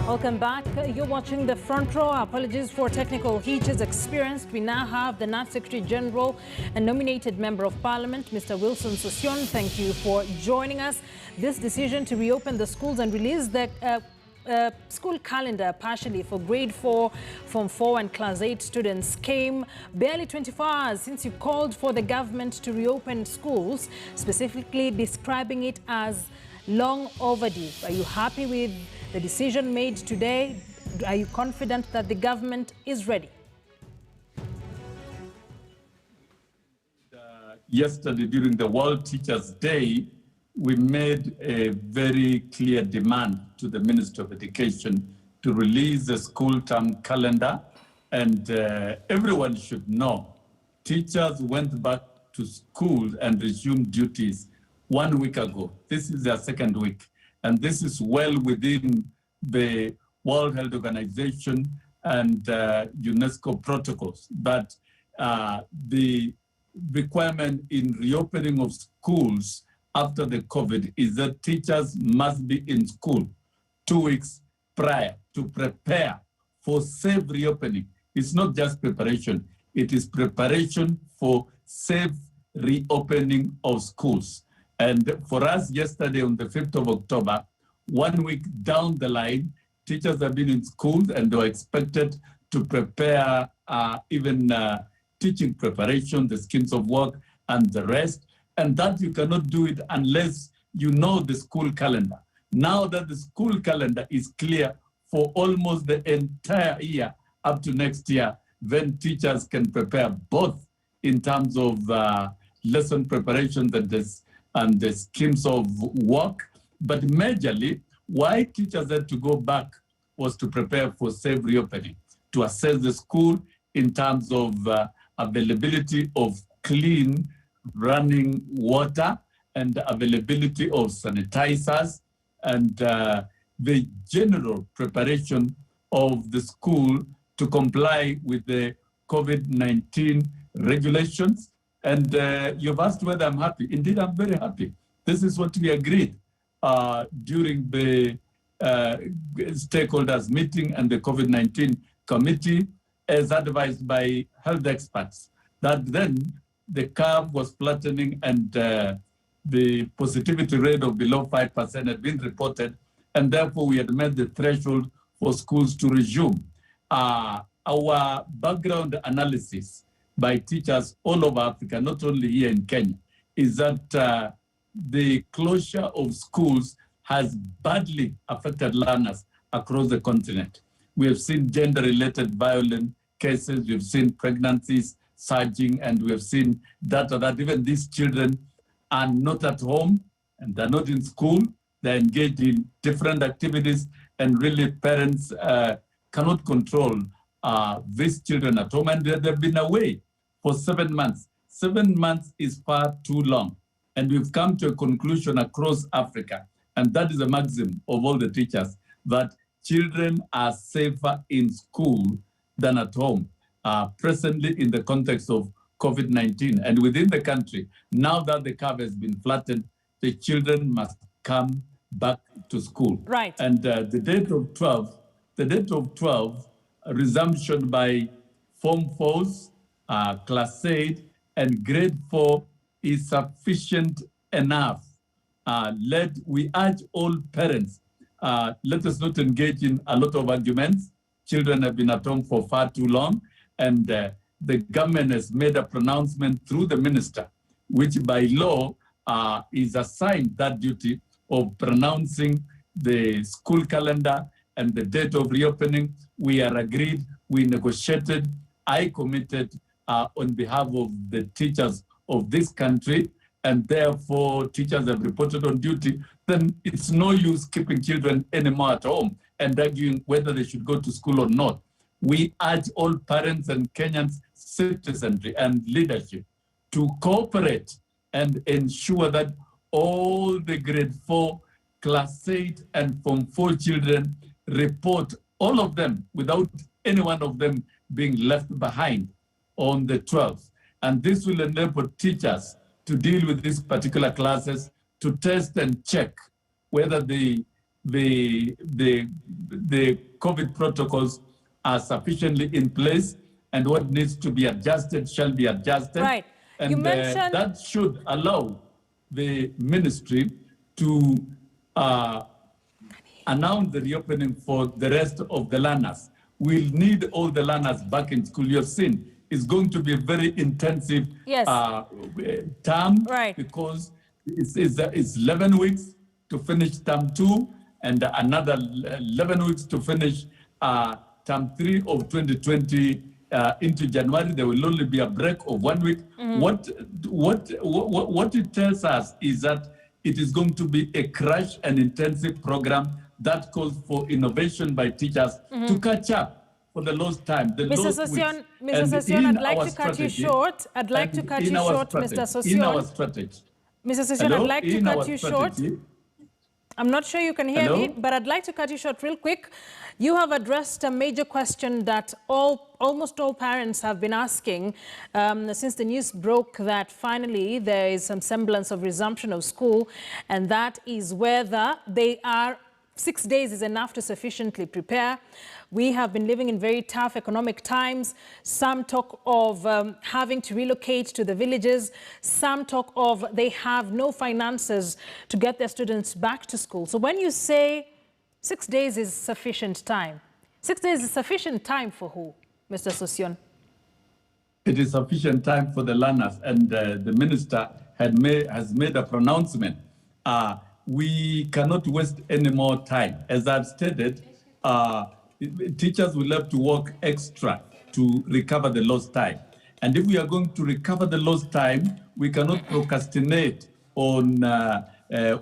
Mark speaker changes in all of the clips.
Speaker 1: Welcome back. You're watching the Front Row. Apologies for technical hitches experienced. We now have the NAF Secretary General and nominated Member of Parliament, Mr. Wilson Sossion. Thank you for joining us. This decision to reopen the schools and release the school calendar partially for grade 4, Form 4 and Class 8 students came barely 24 hours since you called for the government to reopen schools, specifically describing it as long overdue. Are you happy with the decision made today? Are you confident that the government is ready?
Speaker 2: Yesterday, during the World Teachers' Day, we made a very clear demand to the Minister of Education to release the school term calendar, and everyone should know teachers went back to school and resumed duties 1 week ago. This is their second week, and this is well within the World Health Organization and UNESCO protocols. But the requirement in reopening of schools after the COVID is that teachers must be in school 2 weeks prior to prepare for safe reopening. It's not just preparation, it is preparation for safe reopening of schools. And for us yesterday on the 5th of October, 1 week down the line, teachers have been in schools and they were expected to prepare even teaching preparation, the schemes of work and the rest. And that you cannot do it unless you know the school calendar. Now that the school calendar is clear for almost the entire year up to next year, then teachers can prepare both in terms of lesson preparation and the schemes of work. But majorly, why teachers had to go back was to prepare for safe reopening, to assess the school in terms of availability of clean running water and availability of sanitizers and the general preparation of the school to comply with the COVID-19 regulations. And you've asked whether I'm happy. Indeed, I'm very happy. This is what we agreed during the stakeholders meeting and the COVID-19 committee, as advised by health experts, that then the curve was flattening and the positivity rate of below 5% had been reported, and therefore we had met the threshold for schools to resume. Our background analysis by teachers all over Africa, not only here in Kenya, is that the closure of schools has badly affected learners across the continent. We have seen gender-related violent cases, we've seen pregnancies surging, and we have seen data that even these children are not at home and they're not in school, they're engaged in different activities, and really parents cannot control these children at home, and they've been away for 7 months. 7 months is far too long, and we've come to a conclusion across Africa, and that is a maxim of all the teachers, that children are safer in school than at home. Presently in the context of COVID-19 and within the country, now that the curve has been flattened, the children must come back to school.
Speaker 1: Right.
Speaker 2: And the date of 12 resumption by Form 4s, Class 8 and Grade 4 is sufficient enough. We urge all parents, let us not engage in a lot of arguments. Children have been at home for far too long, and the government has made a pronouncement through the minister, which by law is assigned that duty of pronouncing the school calendar and the date of reopening. We are agreed, we negotiated, I committed on behalf of the teachers of this country, and therefore teachers have reported on duty. Then it's no use keeping children anymore at home and arguing whether they should go to school or not. We urge all parents and Kenyans, citizenry and leadership to cooperate and ensure that all the grade 4, class 8 and Form 4 children report, all of them, without any one of them being left behind on the 12th. And this will enable teachers to deal with these particular classes, to test and check whether the the COVID protocols are sufficiently in place, and what needs to be adjusted shall be adjusted.
Speaker 1: Right.
Speaker 2: And
Speaker 1: You mentioned
Speaker 2: that should allow the ministry to announce the reopening for the rest of the learners. We'll need all the learners back in school. You've seen it's going to be a very intensive term,
Speaker 1: right,
Speaker 2: because it's 11 weeks to finish term 2 and another 11 weeks to finish term 3 of 2020 into January. There will only be a break of 1 week. What it tells us is that it is going to be a crash and intensive program that calls for innovation by teachers to catch up for the lost time, the lost weeks.
Speaker 1: Mr. Sossion, I'd like to cut you short. I'd like to cut you short, Mr. Sossion.
Speaker 2: In our strategy.
Speaker 1: Mr. Sossion, I'd like to cut you short. I'm not sure you can hear me, but I'd like to cut you short real quick. You have addressed a major question that almost all parents have been asking since the news broke that finally there is some semblance of resumption of school, and that is whether 6 days is enough to sufficiently prepare. We have been living in very tough economic times. Some talk of having to relocate to the villages. Some talk of they have no finances to get their students back to school. So when you say 6 days is sufficient time, 6 days is sufficient time for who, Mr. Sossion?
Speaker 2: It is sufficient time for the learners, and the minister has made a pronouncement. We cannot waste any more time. As I've stated, teachers will have to work extra to recover the lost time. And if we are going to recover the lost time, we cannot procrastinate on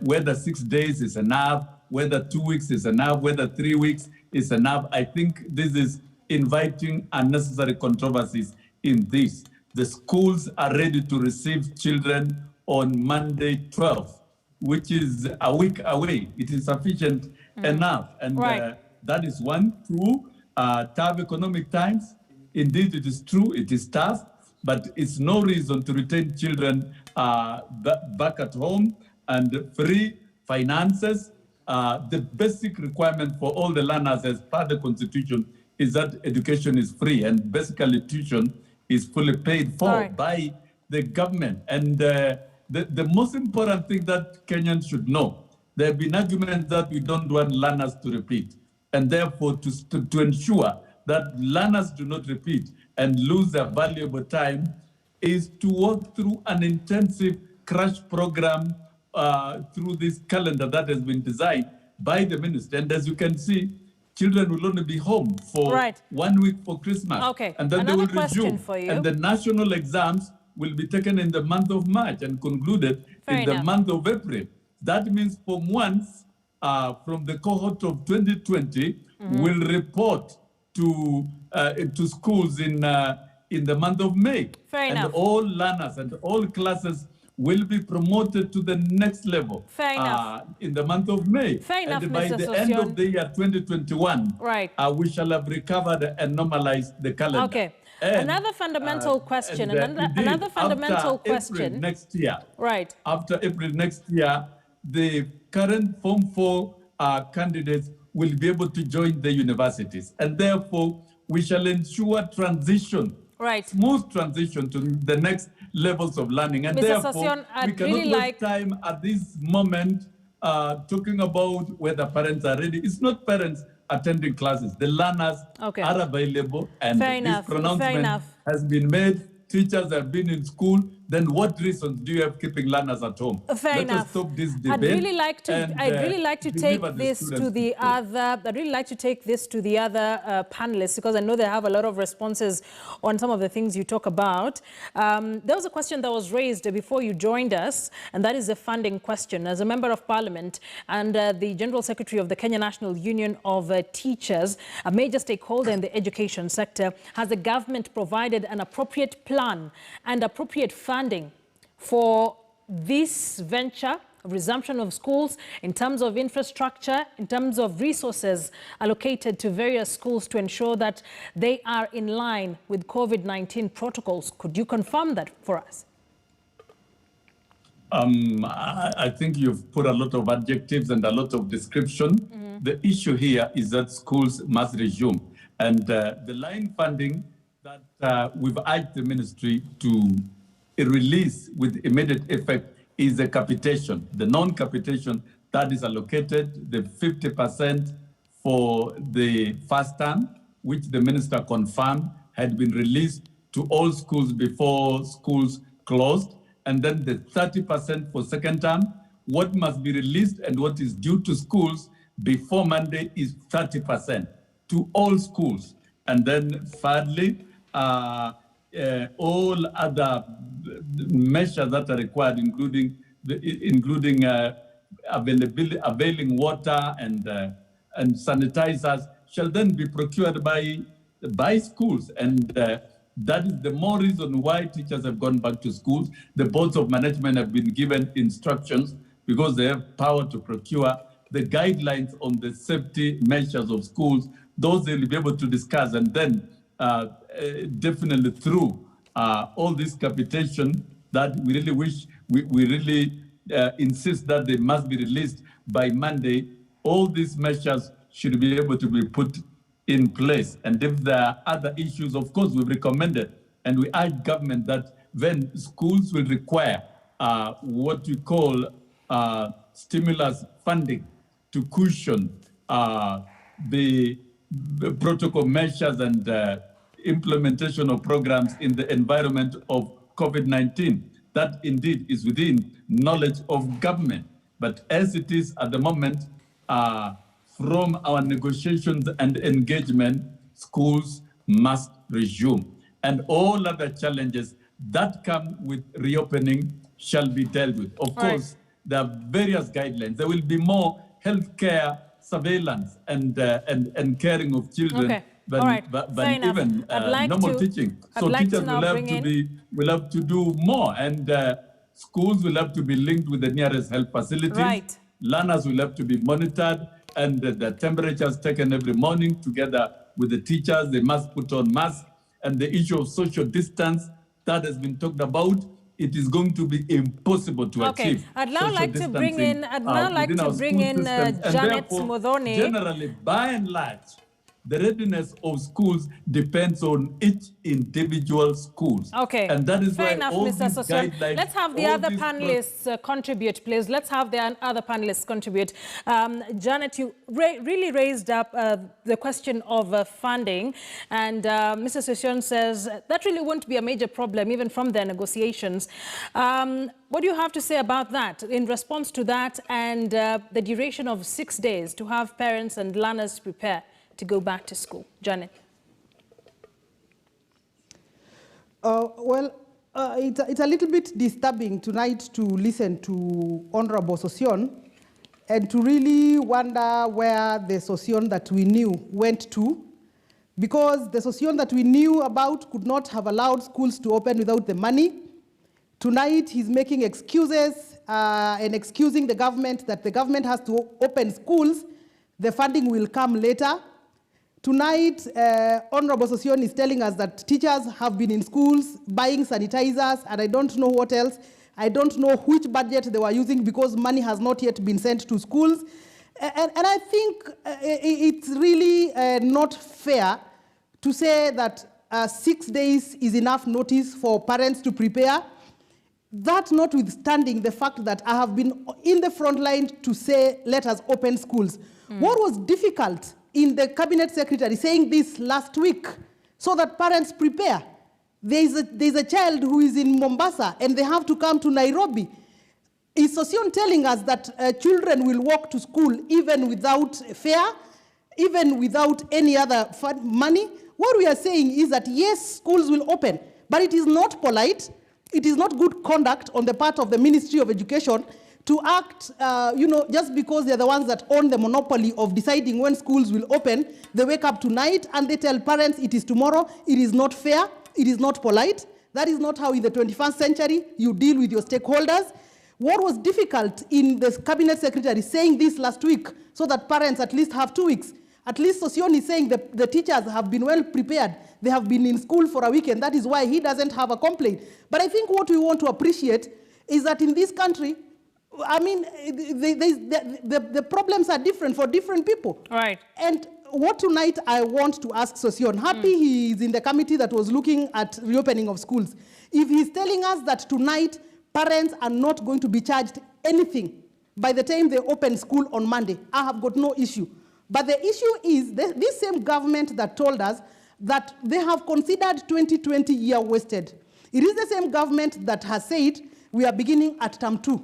Speaker 2: whether 6 days is enough, whether 2 weeks is enough, whether 3 weeks is enough. I think this is inviting unnecessary controversies in this. The schools are ready to receive children on Monday 12th, which is a week away. It is sufficient enough. And that is 1. 2, tough economic times. Indeed, it is true, it is tough, but it's no reason to retain children back at home. And free finances, the basic requirement for all the learners as per the Constitution is that education is free, and basically tuition is fully paid for by the government. And the most important thing that Kenyans should know, there have been arguments that we don't want learners to repeat. And therefore, to ensure that learners do not repeat and lose their valuable time is to work through an intensive crash program through this calendar that has been designed by the minister. And as you can see, children will only be home for 1 week for Christmas.
Speaker 1: Okay.
Speaker 2: And then
Speaker 1: Another
Speaker 2: they will resume.
Speaker 1: for you.
Speaker 2: And the national exams will be taken in the month of March and concluded the month of April. That means Form 1s from the cohort of 2020 will report to schools in the month of May. And all learners and all classes will be promoted to the next level in the month of May. And by the end of the year 2021, we shall have recovered and normalized the calendar.
Speaker 1: Okay. And another fundamental question. Another fundamental question.
Speaker 2: April next year. After April next year, the current Form 4 candidates will be able to join the universities. And therefore, we shall ensure transition, smooth transition to the next levels of learning. And therefore, we cannot waste time at this moment talking about whether parents are ready. It's not parents attending classes. The learners are available, and this pronouncement has been made. Teachers have been in school. Then what reasons do you have keeping learners at home? Let us stop this debate.
Speaker 1: I'd really like to take this to the other. I'd really like to take this to the other panelists, because I know they have a lot of responses on some of the things you talk about. There was a question that was raised before you joined us, and that is the funding question. As a member of Parliament and the General Secretary of the Kenya National Union of Teachers, a major stakeholder in the education sector, has the government provided an appropriate plan and appropriate funding for this venture of resumption of schools in terms of infrastructure, in terms of resources allocated to various schools to ensure that they are in line with COVID-19 protocols? Could you confirm that for us?
Speaker 2: I think you've put a lot of adjectives and a lot of description. The issue here is that schools must resume. And the line funding that we've urged the ministry to release with immediate effect is the capitation, the non-capitation that is allocated, the 50% for the first term, which the minister confirmed had been released to all schools before schools closed, and then the 30% for second term. What must be released and what is due to schools before Monday is 30% to all schools. And then thirdly, all other measures that are required, including availing water and sanitizers, shall then be procured by schools. And that is the more reason why teachers have gone back to schools. The boards of management have been given instructions because they have power to procure the guidelines on the safety measures of schools. Those they'll be able to discuss, and then definitely through all this capitation that we really wish, we really insist that they must be released by Monday. All these measures should be able to be put in place. And if there are other issues, of course, we've recommended and we urge government that when schools will require what we call stimulus funding to cushion the protocol measures and implementation of programs in the environment of COVID-19. That indeed is within knowledge of government. But as it is at the moment, from our negotiations and engagement, schools must resume. And all other challenges that come with reopening shall be dealt with. Of course, there are various guidelines. There will be more healthcare surveillance and caring of children than even normal teaching. So teachers will have to do more, and schools will have to be linked with the nearest health facilities.
Speaker 1: Right.
Speaker 2: Learners will have to be monitored, and the temperatures taken every morning together with the teachers. They must put on masks, and the issue of social distance that has been talked about. It is going to be impossible to achieve.
Speaker 1: I'd now like to bring in, Janet Modone.
Speaker 2: Generally, by and large, the readiness of schools depends on each individual school.
Speaker 1: Okay.
Speaker 2: And that is
Speaker 1: fair
Speaker 2: why
Speaker 1: enough,
Speaker 2: all
Speaker 1: Mr.
Speaker 2: these
Speaker 1: Sossion.
Speaker 2: guidelines...
Speaker 1: Let's have the other panelists contribute, please. Let's have the other panelists contribute. Janet, you really raised up the question of funding, and Mr. Sossion says that really won't be a major problem, even from their negotiations. What do you have to say about that, in response to that, and the duration of 6 days to have parents and learners prepare to go back to school? Janet.
Speaker 3: It's a little bit disturbing tonight to listen to Honorable Sossion and to really wonder where the Sossion that we knew went to, because the Sossion that we knew about could not have allowed schools to open without the money. Tonight he's making excuses and excusing the government that the government has to open schools. The funding will come later. Tonight, Honorable Sossion is telling us that teachers have been in schools buying sanitizers, and I don't know what else. I don't know which budget they were using because money has not yet been sent to schools. And I think it's really not fair to say that 6 days is enough notice for parents to prepare. That notwithstanding the fact that I have been in the front line to say, let us open schools. What was difficult in the cabinet secretary saying this last week so that parents prepare? There's a child who is in Mombasa and they have to come to Nairobi. Is Sossion telling us that children will walk to school even without fare, even without any other money? What we are saying is that yes, schools will open, but it is not polite, it is not good conduct on the part of the Ministry of Education to act, just because they're the ones that own the monopoly of deciding when schools will open. They wake up tonight and they tell parents it is tomorrow. It is not fair. It is not polite. That is not how in the 21st century you deal with your stakeholders. What was difficult in the cabinet secretary saying this last week so that parents at least have 2 weeks? At least Sossion is saying the teachers have been well prepared. They have been in school for a weekend. That is why he doesn't have a complaint. But I think what we want to appreciate is that in this country, I mean, the problems are different for different people.
Speaker 1: Right.
Speaker 3: And what tonight I want to ask Sossion, happy he is in the committee that was looking at reopening of schools. If he's telling us that tonight parents are not going to be charged anything by the time they open school on Monday, I have got no issue. But the issue is this same government that told us that they have considered 2020 year wasted. It is the same government that has said we are beginning at term 2.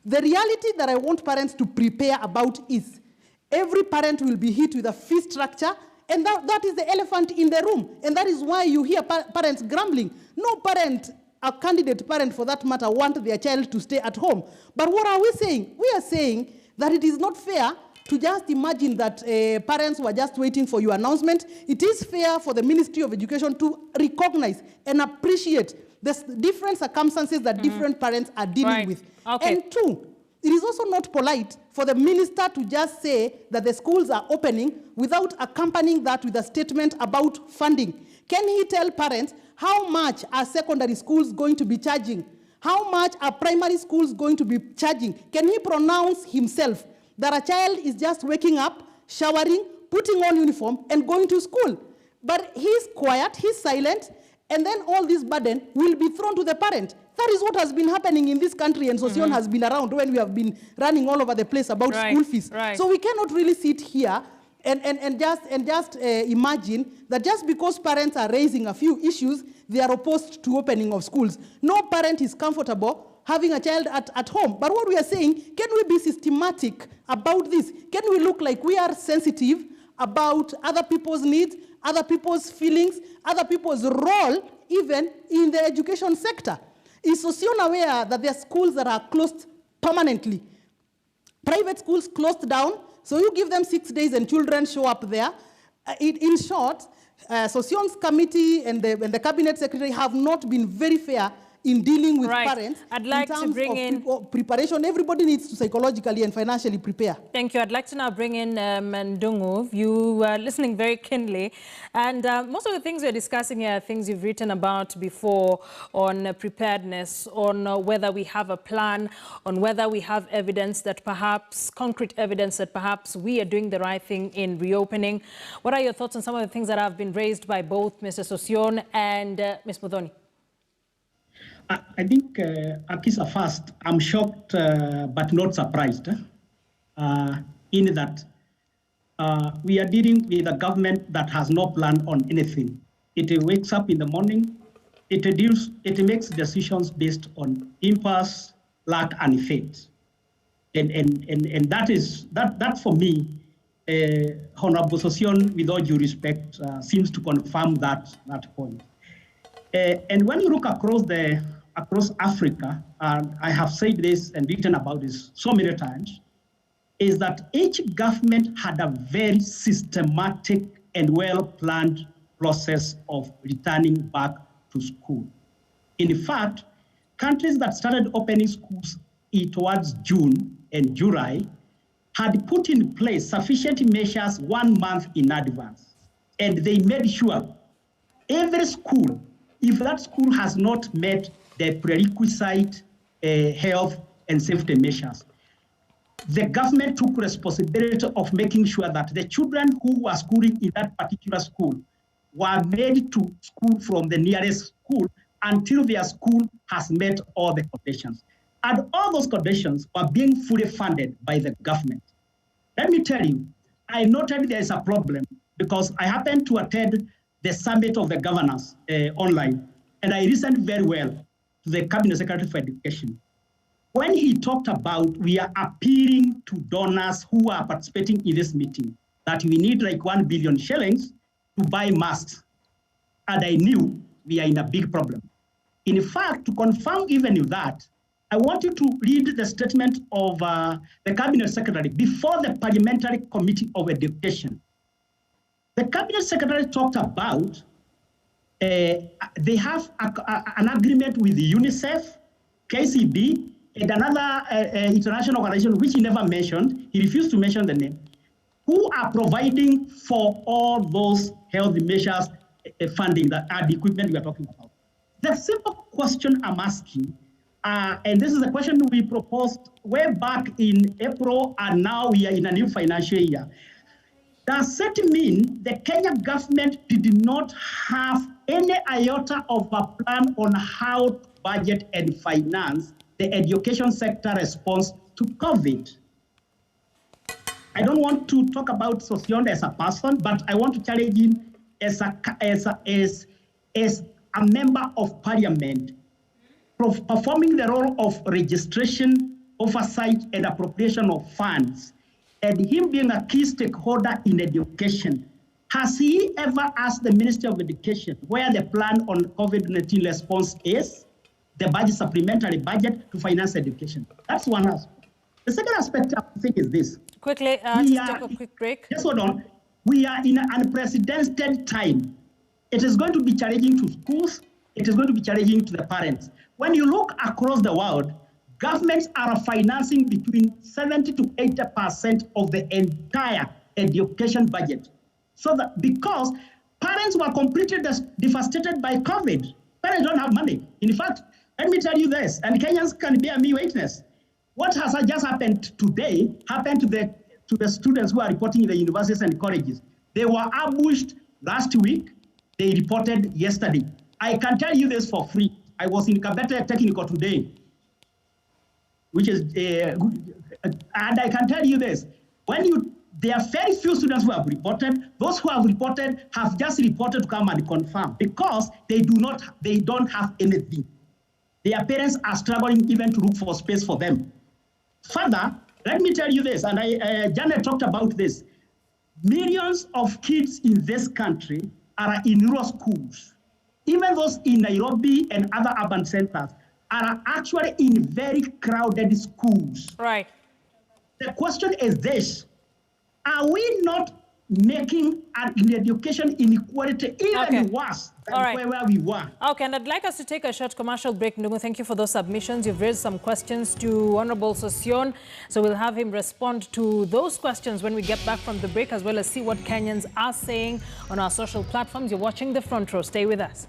Speaker 3: The reality that I want parents to prepare about is every parent will be hit with a fee structure, and that is the elephant in the room. And that is why you hear parents grumbling. No parent, a candidate parent for that matter, want their child to stay at home. But what are we saying? We are saying that it is not fair to just imagine that parents were just waiting for your announcement. It is fair for the Ministry of Education to recognize and appreciate the different circumstances that different parents are dealing with.
Speaker 1: Okay.
Speaker 3: And two, it is also not polite for the minister to just say that the schools are opening without accompanying that with a statement about funding. Can he tell parents how much are secondary schools going to be charging? How much are primary schools going to be charging? Can he pronounce himself that a child is just waking up, showering, putting on uniform, and going to school? But he's quiet, he's silent, and then all this burden will be thrown to the parent. That is what has been happening in this country, and Sossion has been around when we have been running all over the place about school fees.
Speaker 1: Right.
Speaker 3: So we cannot really sit here and just imagine that just because parents are raising a few issues, they are opposed to opening of schools. No parent is comfortable having a child at home. But what we are saying, can we be systematic about this? Can we look like we are sensitive about other people's needs, other people's feelings, other people's role, even in the education sector? Is Sossion aware that there are schools that are closed permanently? Private schools closed down, so you give them 6 days and children show up there. In short, Sossion's committee and the cabinet secretary have not been very fair in dealing with parents.
Speaker 1: I'd like
Speaker 3: in terms
Speaker 1: to bring in
Speaker 3: preparation. Everybody needs to psychologically and financially prepare.
Speaker 1: Thank you. I'd like to now bring in Ndungu. You are listening very keenly. And most of the things we're discussing here are things you've written about before on preparedness, on whether we have a plan, on whether we have evidence that perhaps, concrete evidence that perhaps we are doing the right thing in reopening. What are your thoughts on some of the things that have been raised by both Mr. Sossion and Ms. Muthoni?
Speaker 4: I think, Akisa, first, I'm shocked but not surprised in that we are dealing with a government that has no plan on anything. It wakes up in the morning, it makes decisions based on impulse, luck, and fate. And that for me, Honorable Sossion, with all due respect, seems to confirm that point. And when you look across Africa, and I have said this and written about this so many times, is that each government had a very systematic and well-planned process of returning back to school. In fact, countries that started opening schools towards June and July had put in place sufficient measures 1 month in advance. And they made sure every school, if that school has not met the prerequisite health and safety measures, the government took responsibility of making sure that the children who were schooling in that particular school were made to school from the nearest school until their school has met all the conditions. And all those conditions were being fully funded by the government. Let me tell you, I noted there is a problem because I happened to attend the summit of the governors online, and I listened very well to the Cabinet Secretary for Education. When he talked about we are appealing to donors who are participating in this meeting, that we need like 1 billion shillings to buy masks, and I knew we are in a big problem. In fact, to confirm even that, I want you to read the statement of the Cabinet Secretary before the Parliamentary Committee of Education. The Cabinet Secretary talked about they have an agreement with UNICEF, KCB, and another international organization, which he never mentioned. He refused to mention the name, who are providing for all those health measures funding that are the equipment we are talking about. The simple question I'm asking, and this is a question we proposed way back in April, and now we are in a new financial year. Does it mean the Kenya government did not have any iota of a plan on how to budget and finance the education sector response to COVID? I don't want to talk about Sosion as a person, but I want to challenge him as a member of parliament, performing the role of registration, oversight, and appropriation of funds, and him being a key stakeholder in education. Has he ever asked the Ministry of Education where the plan on COVID-19 response is, the budget, supplementary budget to finance education? That's one aspect. The second aspect, I think, is this.
Speaker 1: Quickly, just take a quick break.
Speaker 4: Just hold on. We are in an unprecedented time. It is going to be challenging to schools. It is going to be challenging to the parents. When you look across the world, governments are financing between 70 to 80% of the entire education budget. So that because parents were completely devastated by COVID, parents don't have money. In fact, let me tell you this, and Kenyans can bear me witness. What has just happened today happened to the students who are reporting in the universities and colleges. They were ambushed last week. They reported yesterday. I can tell you this for free. I was in Kabete Technical today, which is, and I can tell you this. There are very few students who have reported. Those who have reported have just reported to come and confirm because they don't have anything. Their parents are struggling even to look for space for them. Further, let me tell you this, and Janet talked about this. Millions of kids in this country are in rural schools. Even those in Nairobi and other urban centers are actually in very crowded schools.
Speaker 1: Right.
Speaker 4: The question is this: are we not making an education inequality even worse than where we were?
Speaker 1: Okay, and I'd like us to take a short commercial break. Ndungu, thank you for those submissions. You've raised some questions to Honorable Sosion, so we'll have him respond to those questions when we get back from the break, as well as see what Kenyans are saying on our social platforms. You're watching The Front Row. Stay with us.